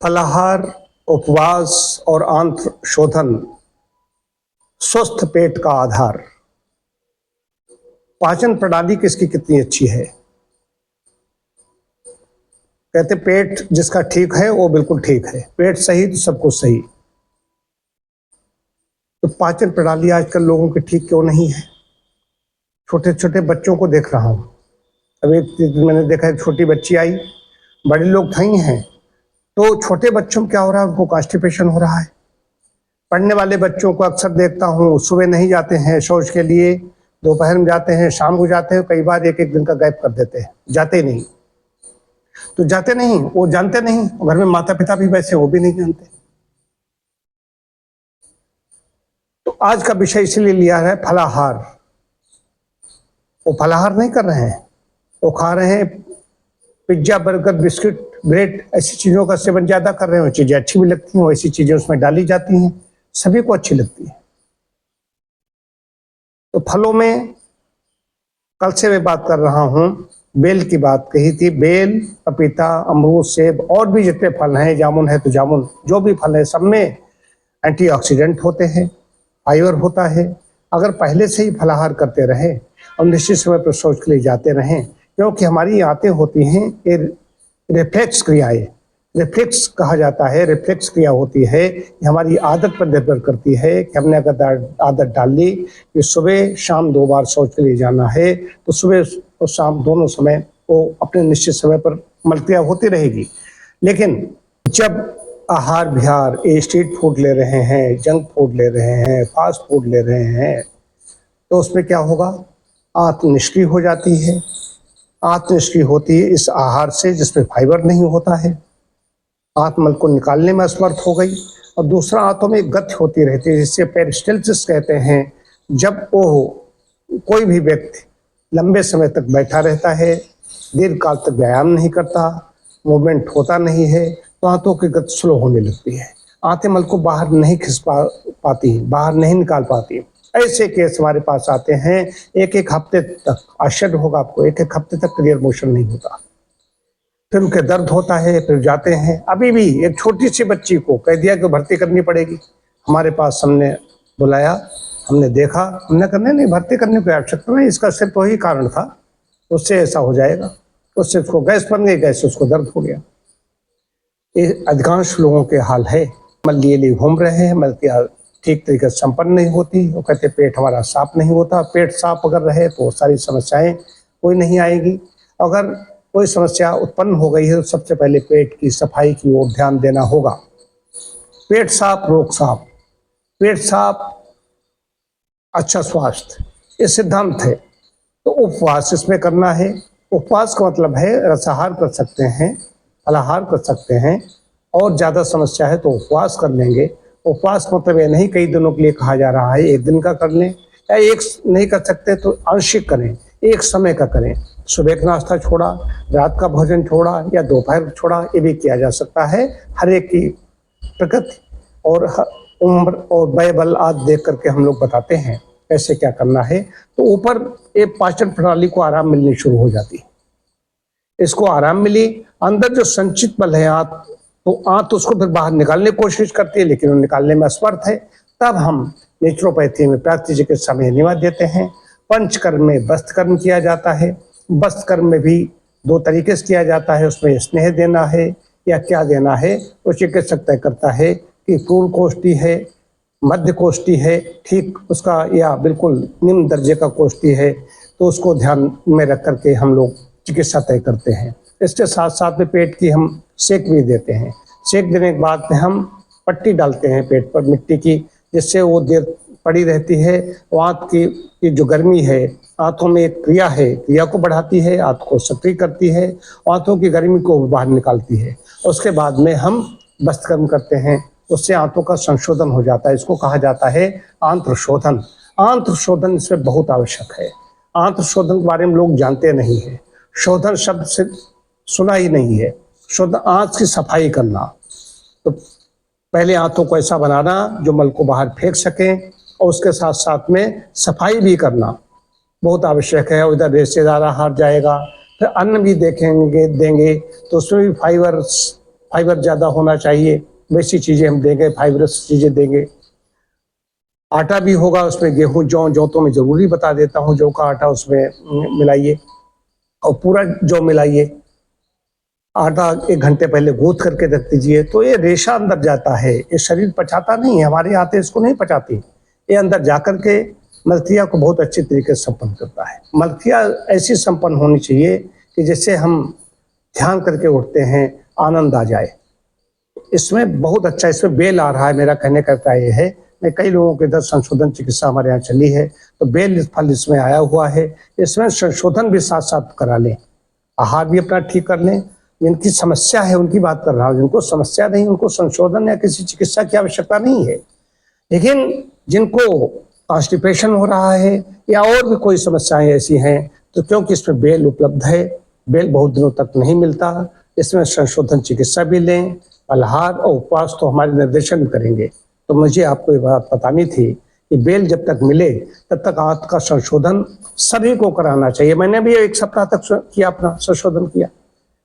फलाहार, उपवास और आंत्र शोधन स्वस्थ पेट का आधार। पाचन प्रणाली किसकी कितनी अच्छी है। कहते पेट जिसका ठीक है वो बिल्कुल ठीक है, पेट सही तो सब कुछ सही। तो पाचन प्रणाली आजकल लोगों की ठीक क्यों नहीं है। छोटे छोटे बच्चों को देख रहा हूँ। अभी मैंने देखा एक छोटी बच्ची आई, बड़े लोग थई हैं, तो छोटे बच्चों में क्या हो रहा है, उनको कॉन्स्टिपेशन हो रहा है। पढ़ने वाले बच्चों को अक्सर देखता हूँ, सुबह नहीं जाते हैं शौच के लिए, दोपहर में जाते हैं, शाम को जाते हैं, कई बार एक एक दिन का गैप कर देते हैं, जाते नहीं। तो जाते नहीं, वो जानते नहीं, घर में माता पिता भी वैसे, वो भी नहीं जानते। तो आज का विषय इसलिए लिया है फलाहार। वो फलाहार नहीं कर रहे हैं, वो खा रहे हैं पिज्जा, बर्गर, बिस्किट, ब्रेड, ऐसी चीजों का सेवन ज्यादा कर रहे हैं। चीजें अच्छी भी लगती हैं, ऐसी चीजें उसमें डाली जाती हैं, सभी को अच्छी लगती है। तो फलों में कल से मैं बात कर रहा हूँ, बेल की बात कही थी। बेल, पपीता, अमरूद, सेब और भी जितने फल हैं, जामुन है तो जामुन, जो भी फल है सब में एंटीऑक्सीडेंट होते हैं, फाइबर होता है। अगर पहले से ही फलाहार करते रहे और निश्चित समय पर शौच के लिए जाते रहें, क्योंकि हमारी आंतें होती हैं ये रिफ्लेक्स क्रियाएं, रिफ्लेक्स कहा जाता है, रिफ्लेक्स क्रिया होती है। ये हमारी आदत पर निर्भर करती है कि हमने अगर आदत डाल ली कि सुबह शाम 2 बार शौच के लिए जाना है, तो सुबह और शाम दोनों समय वो अपने निश्चित समय पर मलक्रिया होती रहेगी। लेकिन जब आहार विहार, स्ट्रीट फूड ले रहे हैं, जंक फूड ले रहे हैं, फास्ट फूड ले रहे हैं, तो उसमें क्या होगा, आंत निष्क्रिय हो जाती है। आंत निष्क्रिय होती है इस आहार से जिसमें फाइबर नहीं होता है, आंत मल को निकालने में असमर्थ हो गई। और दूसरा, आंतों में गति होती रहती है जिससे पेरिस्टाल्सिस कहते हैं। जब वो कोई भी व्यक्ति लंबे समय तक बैठा रहता है, दीर्घ काल तक व्यायाम नहीं करता, मूवमेंट होता नहीं है, तो आंतों की गति स्लो होने लगती है, आंतें मल को बाहर नहीं खिंच पाती, बाहर नहीं निकाल पाती। ऐसे केस हमारे पास आते हैं, एक एक हफ्ते तक, आश्चर्य होगा आपको, एक एक हफ्ते तक क्लियर मोशन नहीं होता, फिर उनके दर्द होता है, फिर जाते हैं। अभी भी एक छोटी सी बच्ची को कह दिया कि भर्ती करनी पड़ेगी, हमारे पास हमने बुलाया, हमने देखा, हमने कहा नहीं भर्ती करने की आवश्यकता नहीं, इसका सिर्फ वही कारण था, उससे ऐसा हो जाएगा, उससे उसको गैस बन गई, गैस से उसको दर्द हो गया। ये अधिकांश लोगों के हाल है, मल लिए घूम रहे हैं, मलक्रिया ठीक तरीके से संपन्न नहीं होती, वो कहते पेट हमारा साफ नहीं होता। पेट साफ अगर रहे तो सारी समस्याएं कोई नहीं आएगी। अगर कोई समस्या उत्पन्न हो गई है तो सबसे पहले पेट की सफाई की ओर ध्यान देना होगा। पेट साफ रोग साफ, पेट साफ अच्छा स्वास्थ्य, ये सिद्धांत है। तो उपवास इसमें करना है। उपवास का मतलब है रसाहार कर सकते हैं, फलाहार कर सकते हैं, और ज़्यादा समस्या है तो उपवास कर लेंगे। उपवास मतलब ये नहीं कई दिनों के लिए कहा जा रहा है, एक दिन का कर लें, या एक नहीं कर सकते तो आंशिक करें, एक समय का करें। सुबह का नाश्ता छोड़ा, रात का भोजन छोड़ा, या दोपहर छोड़ा, ये भी किया जा सकता है। हर एक की प्रकृति और उम्र और वयबल आदि देख करके हम लोग बताते हैं कैसे क्या करना है। तो ऊपर एक पाचन प्रणाली को आराम मिलनी शुरू हो जाती है, इसको आराम मिली, अंदर जो संचित बल है आंत, तो आंत उसको फिर बाहर निकालने की कोशिश करती है, लेकिन वो निकालने में असमर्थ है। तब हम नेचुरोपैथी में, प्राकृतिक चिकित्सा में निवाद देते हैं। पंचकर्म में वस्त्र कर्म किया जाता है। वस्त्र कर्म में भी 2 तरीके से किया जाता है, उसमें स्नेह देना है या क्या देना है, तो चिकित्सक तय करता है कि पूर्ण कोष्ठी है, मध्य कोष्ठी है, ठीक उसका, या बिल्कुल निम्न दर्जे का कोष्ठी है, तो उसको ध्यान में रख करके हम लोग चिकित्सा तय करते हैं। इसके साथ साथ में पेट की हम सेक भी देते हैं। सेक देने के बाद में हम पट्टी डालते हैं पेट पर मिट्टी की, जिससे वो देर पड़ी रहती है। आंत की जो गर्मी है, आंतों में एक क्रिया है, क्रिया को बढ़ाती है, आंत को सक्रिय करती है, आंतों की गर्मी को बाहर निकालती है। उसके बाद में हम वस्त्रकर्म करते हैं, उससे आंतों का संशोधन हो जाता है। इसको कहा जाता है आंत्र शोधन। आंत्र शोधन इसमें बहुत आवश्यक है। आंत्र शोधन के बारे में लोग जानते नहीं है, शोधन शब्द से सुना ही नहीं है। शुद्ध आंत की सफाई करना, तो पहले आंतों को ऐसा बनाना जो मल को बाहर फेंक सकें, और उसके साथ साथ में सफाई भी करना बहुत आवश्यक है। उधर रेशेदार आहार जाएगा, फिर अन्न भी देखेंगे देंगे तो उसमें भी फाइबर फाइबर ज़्यादा होना चाहिए, वैसी चीज़ें हम देंगे, फाइबरस चीज़ें देंगे। आटा भी होगा उसमें, गेहूँ, जौ तो मैं ज़रूरी बता देता हूँ, जौ का आटा उसमें मिलाइए और पूरा जौ मिलाइए। आटा 1 घंटे पहले गूँथ करके रख दीजिए, तो ये रेशा अंदर जाता है, ये शरीर पचाता नहीं है, हमारे आते इसको नहीं पचाती। ये अंदर जाकर के मलक्रिया को बहुत अच्छे तरीके से संपन्न करता है। मलक्रिया ऐसी संपन्न होनी चाहिए कि जैसे हम ध्यान करके उठते हैं, आनंद आ जाए। इसमें बहुत अच्छा, इसमें बेल आ रहा है, मेरा कहने का अर्थ ये है, मैं कई लोगों के इधर संशोधन चिकित्सा हमारे यहाँ चली है, तो बेल फल इसमें आया हुआ है, इसमें संशोधन भी साथ साथ करा लें, आहार भी अपना ठीक कर लें। जिनकी समस्या है उनकी बात कर रहा हूँ, जिनको समस्या नहीं, उनको संशोधन या किसी चिकित्सा की आवश्यकता नहीं है। लेकिन जिनको कॉन्स्टिपेशन हो रहा है या और भी कोई समस्याएं ऐसी हैं, तो क्योंकि इसमें बेल उपलब्ध है, बेल बहुत दिनों तक नहीं मिलता, इसमें संशोधन चिकित्सा भी लें, फलाहार और उपवास तो हमारे निर्देशन करेंगे। तो मुझे आपको ये बात बतानी थी कि बेल जब तक मिले तब तक आंत का संशोधन सभी को कराना चाहिए। मैंने भी 1 सप्ताह तक किया, अपना संशोधन किया,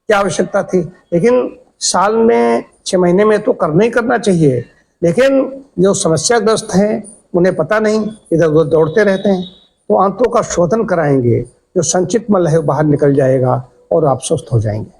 क्या आवश्यकता थी। लेकिन साल में 6 महीने में तो करना ही करना चाहिए। लेकिन जो समस्याग्रस्त हैं उन्हें पता नहीं, इधर उधर दौड़ते रहते हैं, तो आंतों का शोधन कराएंगे, जो संचित मल है बाहर निकल जाएगा और आप स्वस्थ हो जाएंगे।